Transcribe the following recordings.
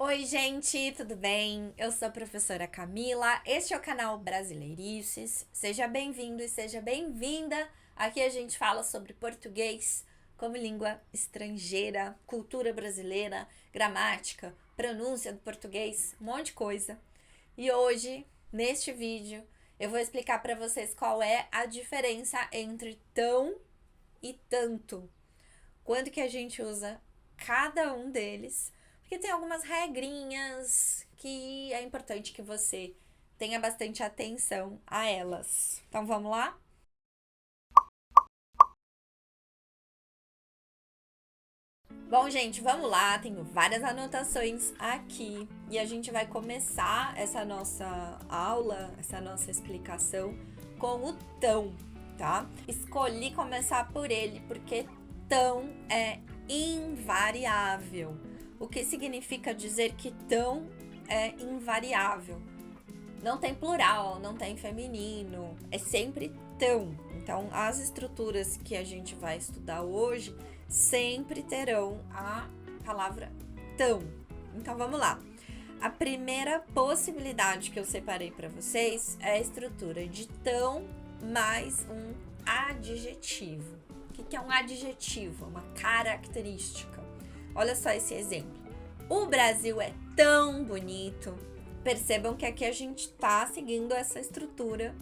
Oi, gente, tudo bem? Eu sou a professora Camila, este é o canal Brasileirices. Seja bem-vindo e seja bem-vinda. Aqui a gente fala sobre português como língua estrangeira, cultura brasileira, gramática, pronúncia do português, um monte de coisa. E hoje, neste vídeo, eu vou explicar para vocês qual é a diferença entre tão e tanto. Quando que a gente usa cada um deles, porque tem algumas regrinhas que é importante que você tenha bastante atenção a elas. Então vamos lá? Bom, gente, vamos lá. Tenho várias anotações aqui e a gente vai começar essa nossa aula, essa nossa explicação com o tão, tá? Escolhi começar por ele porque tão é invariável. O que significa dizer que tão é invariável? Não tem plural, não tem feminino, é sempre tão. Então, as estruturas que a gente vai estudar hoje sempre terão a palavra tão. Então, vamos lá. A primeira possibilidade que eu separei para vocês é a estrutura de tão mais um adjetivo. O que é um adjetivo? Uma característica. Olha só esse exemplo. O Brasil é tão bonito. Percebam que aqui a gente tá seguindo essa estrutura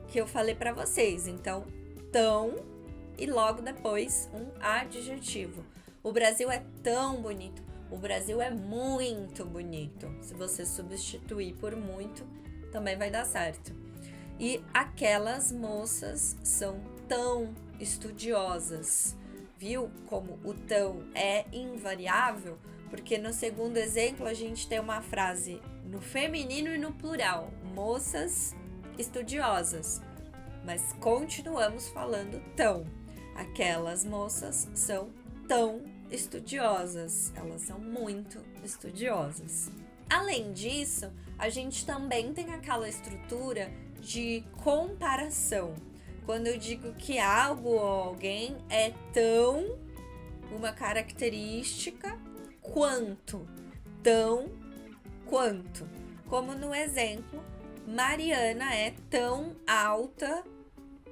que eu falei para vocês. Então, tão e logo depois um adjetivo. O Brasil é tão bonito. O Brasil é muito bonito. Se você substituir por muito, também vai dar certo. E aquelas moças são tão estudiosas. Viu como o tão é invariável? Porque no segundo exemplo a gente tem uma frase no feminino e no plural, moças estudiosas. Mas continuamos falando tão. Aquelas moças são tão estudiosas, elas são muito estudiosas. Além disso, a gente também tem aquela estrutura de comparação. Quando eu digo que algo ou alguém é tão uma característica quanto, tão quanto. Como no exemplo, Mariana é tão alta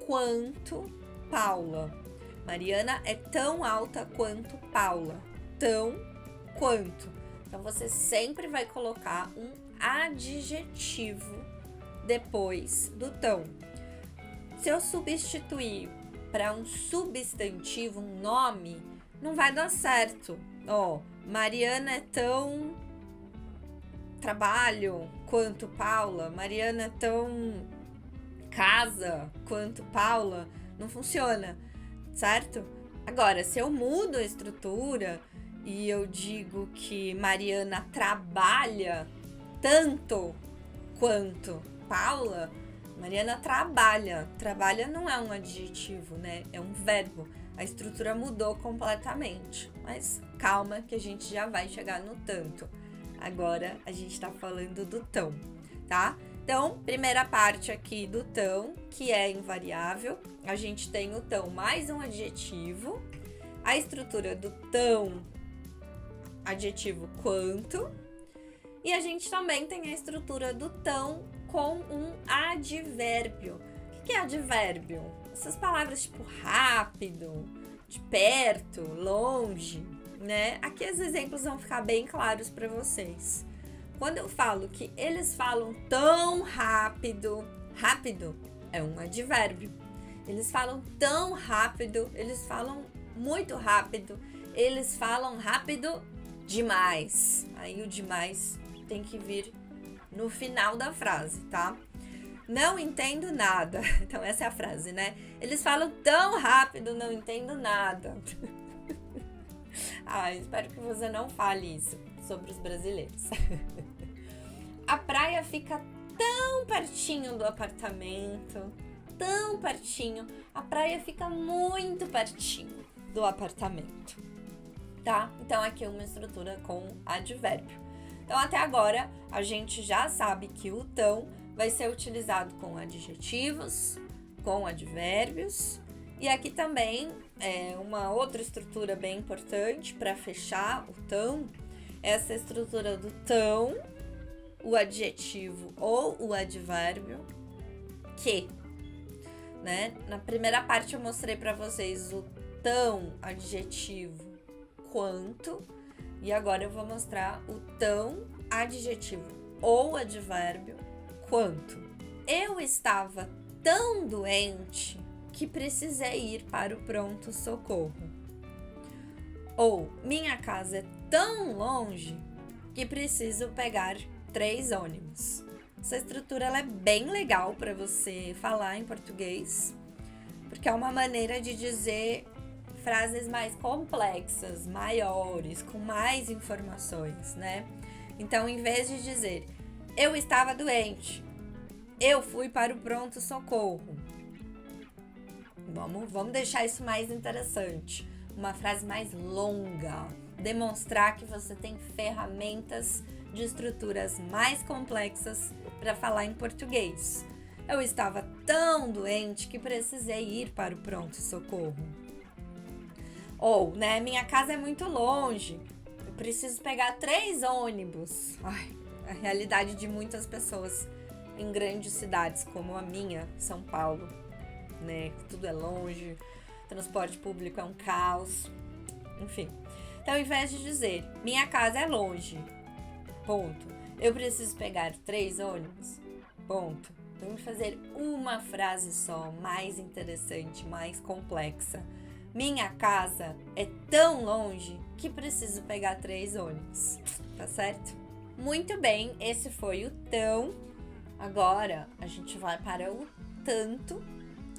quanto Paula. Mariana é tão alta quanto Paula. Tão quanto. Então você sempre vai colocar um adjetivo depois do tão. Se eu substituir para um substantivo, um nome, não vai dar certo. Mariana é tão trabalho quanto Paula. Mariana é tão casa quanto Paula. Não funciona, certo? Agora, se eu mudo a estrutura e eu digo que Mariana trabalha tanto quanto Paula, Mariana trabalha. Trabalha não é um adjetivo, né? É um verbo. A estrutura mudou completamente. Mas calma que a gente já vai chegar no tanto. Agora a gente tá falando do tão, tá? Então, primeira parte aqui do tão, que é invariável. A gente tem o tão mais um adjetivo. A estrutura do tão, adjetivo quanto. E a gente também tem a estrutura do tão com um advérbio. O que é advérbio? Essas palavras tipo rápido, de perto, longe, né? Aqui os exemplos vão ficar bem claros para vocês. Quando eu falo que eles falam tão rápido, rápido é um advérbio. Eles falam tão rápido, eles falam muito rápido, eles falam rápido demais. Aí o demais tem que vir no final da frase, tá? Não entendo nada. Então essa é a frase, né? Eles falam tão rápido, não entendo nada. Espero que você não fale isso sobre os brasileiros. A praia fica tão pertinho do apartamento, tão pertinho. A praia fica muito pertinho do apartamento, tá? Então aqui é uma estrutura com advérbio. Então, até agora, a gente já sabe que o tão vai ser utilizado com adjetivos, com advérbios. E aqui também, uma outra estrutura bem importante para fechar o tão essa estrutura do tão, o adjetivo ou o advérbio que, né? Na primeira parte eu mostrei para vocês o tão adjetivo quanto, e agora eu vou mostrar o tão adjetivo ou advérbio quanto. Eu estava tão doente que precisei ir para o pronto-socorro. Ou minha casa é tão longe que preciso pegar 3 ônibus. Essa estrutura ela é bem legal para você falar em português, porque é uma maneira de dizer frases mais complexas, maiores, com mais informações, né? Então, em vez de dizer eu estava doente, eu fui para o pronto-socorro. Vamos deixar isso mais interessante. Uma frase mais longa. Demonstrar que você tem ferramentas de estruturas mais complexas para falar em português. Eu estava tão doente que precisei ir para o pronto-socorro. Ou, né, minha casa é muito longe. Eu preciso pegar 3 ônibus. Ai, a realidade de muitas pessoas em grandes cidades como a minha, São Paulo, né? Tudo é longe, transporte público é um caos, enfim. Então, ao invés de dizer minha casa é longe, ponto, eu preciso pegar 3 ônibus, ponto. Vamos fazer uma frase só, mais interessante, mais complexa. Minha casa é tão longe que preciso pegar 3 ônibus, tá certo? Muito bem, esse foi o tão. Agora a gente vai para o tanto.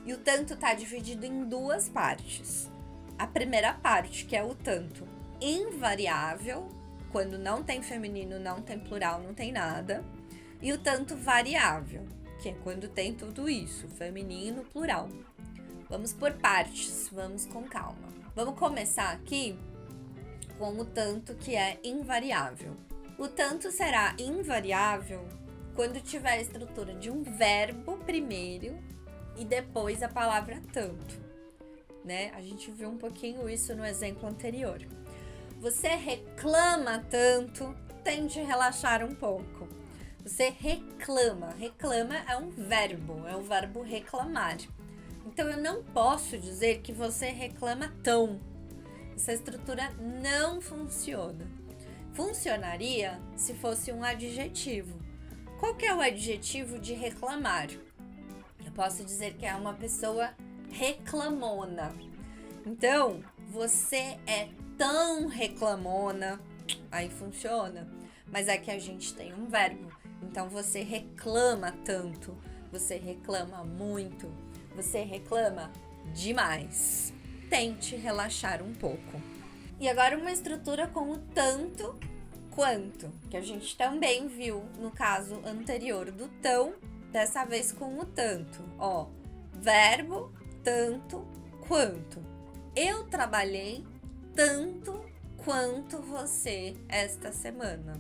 E o tanto tá dividido em 2 partes. A primeira parte, que é o tanto invariável, quando não tem feminino, não tem plural, não tem nada. E o tanto variável, que é quando tem tudo isso, feminino, plural. Vamos por partes, vamos com calma. Vamos começar aqui com o tanto que é invariável. O tanto será invariável quando tiver a estrutura de um verbo primeiro e depois a palavra tanto, né? A gente viu um pouquinho isso no exemplo anterior. Você reclama tanto, tente relaxar um pouco. Você reclama. Reclama é um verbo reclamar. Então eu não posso dizer que você reclama tão. Essa estrutura não funciona. Funcionaria se fosse um adjetivo. Qual que é o adjetivo de reclamar? Eu posso dizer que é uma pessoa reclamona. Então, você é tão reclamona, aí funciona. Mas aqui a gente tem um verbo. Então, você reclama tanto, você reclama muito, você reclama demais. Tente relaxar um pouco. E agora uma estrutura com o tanto quanto, que a gente também viu no caso anterior do tão, dessa vez com o tanto. Ó, verbo, tanto, quanto. Eu trabalhei tanto quanto você esta semana,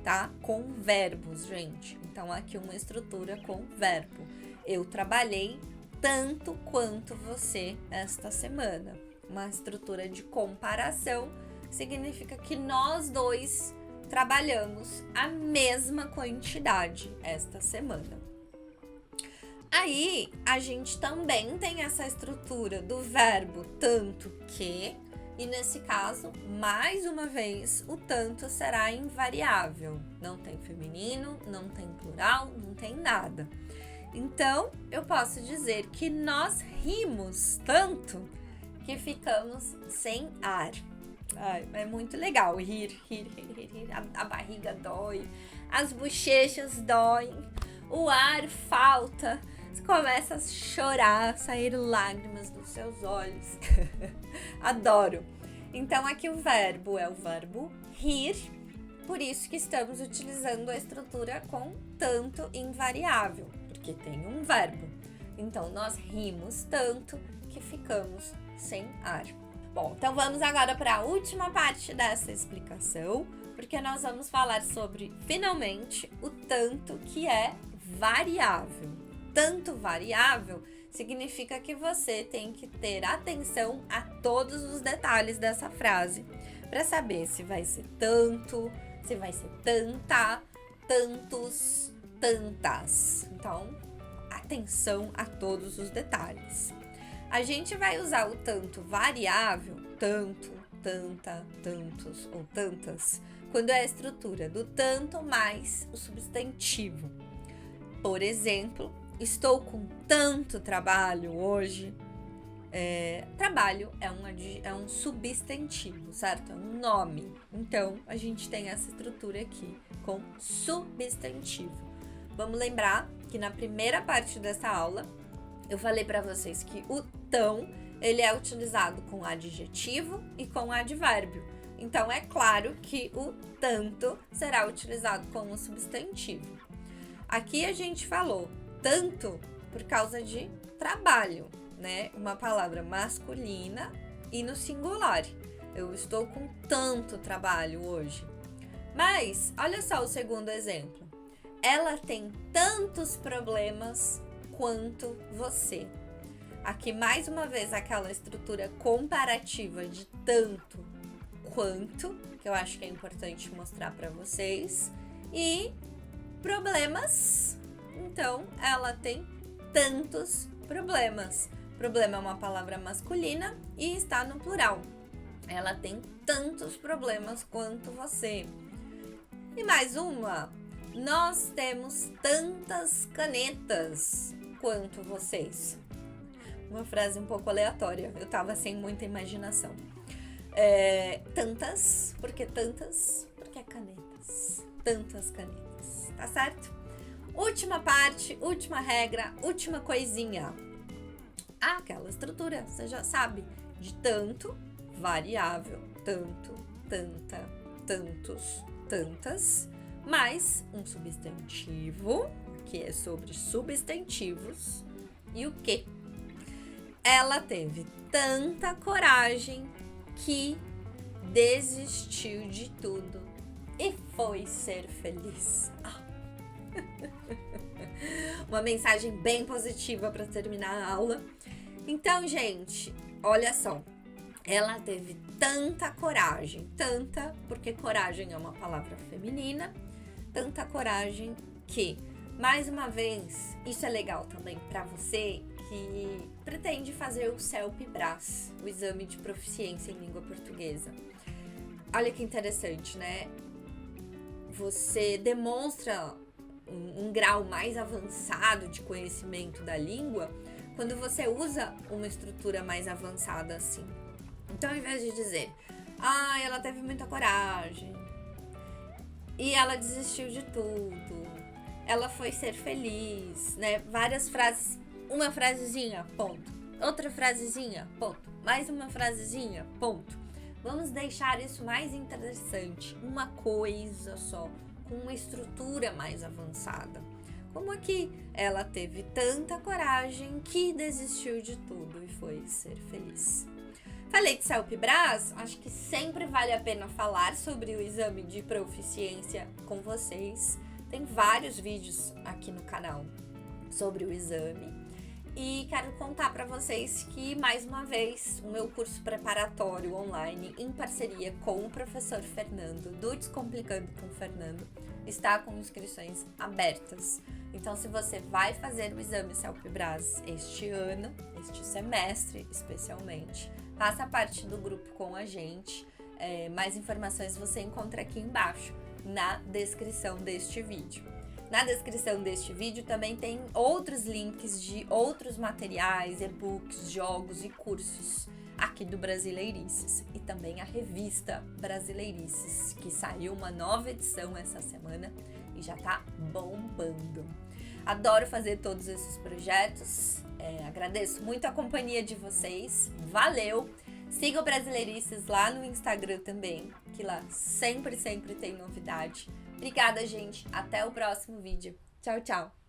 tá? Com verbos, gente. Então, aqui uma estrutura com verbo. Eu trabalhei tanto quanto você esta semana. Uma estrutura de comparação significa que nós dois trabalhamos a mesma quantidade esta semana. Aí, a gente também tem essa estrutura do verbo tanto que, e nesse caso, mais uma vez, o tanto será invariável. Não tem feminino, não tem plural, não tem nada. Então, eu posso dizer que nós rimos tanto que ficamos sem ar. Ai, é muito legal rir. A barriga dói, as bochechas doem, o ar falta. Você começa a chorar, sair lágrimas dos seus olhos. Adoro. Então, aqui o verbo é o verbo rir, por isso que estamos utilizando a estrutura com tanto invariável, porque tem um verbo. Então, nós rimos tanto que ficamos sem ar. Bom, então vamos agora para a última parte dessa explicação, porque nós vamos falar sobre, finalmente, o tanto que é variável. Tanto variável significa que você tem que ter atenção a todos os detalhes dessa frase para saber se vai ser tanto, se vai ser tanta, tantos, tantas. Então, atenção a todos os detalhes. A gente vai usar o tanto variável, tanto, tanta, tantos ou tantas, quando é a estrutura do tanto mais o substantivo. Por exemplo, estou com tanto trabalho hoje. Trabalho é um substantivo, certo? É um nome. Então, a gente tem essa estrutura aqui com substantivo. Vamos lembrar que na primeira parte dessa aula, eu falei para vocês que o tão, ele é utilizado com adjetivo e com advérbio. Então, é claro que o tanto será utilizado com o substantivo. Aqui a gente falou tanto por causa de trabalho, né? Uma palavra masculina e no singular. Eu estou com tanto trabalho hoje. Mas, olha só o segundo exemplo. Ela tem tantos problemas quanto você. Aqui, mais uma vez, aquela estrutura comparativa de tanto quanto, que eu acho que é importante mostrar para vocês. E problemas. Então, ela tem tantos problemas. Problema é uma palavra masculina e está no plural. Ela tem tantos problemas quanto você. E mais uma. Nós temos tantas canetas quanto vocês. Uma frase um pouco aleatória. Eu tava sem muita imaginação. Tantas, porque canetas. Tantas canetas, tá certo? Última parte, última regra, última coisinha. Aquela estrutura, você já sabe, de tanto, variável, tanto, tanta, tantos, tantas, mais um substantivo, que é sobre substantivos, e o quê? Ela teve tanta coragem que desistiu de tudo e foi ser feliz. Uma mensagem bem positiva para terminar a aula. Então, gente, olha só. Ela teve tanta coragem, tanta, porque coragem é uma palavra feminina, tanta coragem que, mais uma vez, isso é legal também para você que pretende fazer o CELP-BRAS, o exame de proficiência em língua portuguesa. Olha que interessante, né? Você demonstra um grau mais avançado de conhecimento da língua quando você usa uma estrutura mais avançada assim. Então, ao invés de dizer, ela teve muita coragem e ela desistiu de tudo, ela foi ser feliz, né? Várias frases, uma frasezinha, ponto. Outra frasezinha, ponto. Mais uma frasezinha, ponto. Vamos deixar isso mais interessante, uma coisa só, com uma estrutura mais avançada. Como aqui, ela teve tanta coragem que desistiu de tudo e foi ser feliz. Falei de CELP-BRAS, acho que sempre vale a pena falar sobre o exame de proficiência com vocês. Tem vários vídeos aqui no canal sobre o exame. E quero contar para vocês que, mais uma vez, o meu curso preparatório online, em parceria com o professor Fernando, do Descomplicando com o Fernando, está com inscrições abertas. Então, se você vai fazer o exame CELP-BRAS este ano, este semestre especialmente, faça parte do grupo com a gente. Mais informações você encontra aqui embaixo, na descrição deste vídeo. Na descrição deste vídeo também tem outros links de outros materiais, e-books, jogos e cursos aqui do Brasileirices. E também a revista Brasileirices, que saiu uma nova edição essa semana e já tá bombando. Adoro fazer todos esses projetos, agradeço muito a companhia de vocês, valeu! Siga o Brasileirices lá no Instagram também, que lá sempre tem novidade. Obrigada, gente. Até o próximo vídeo. Tchau, tchau.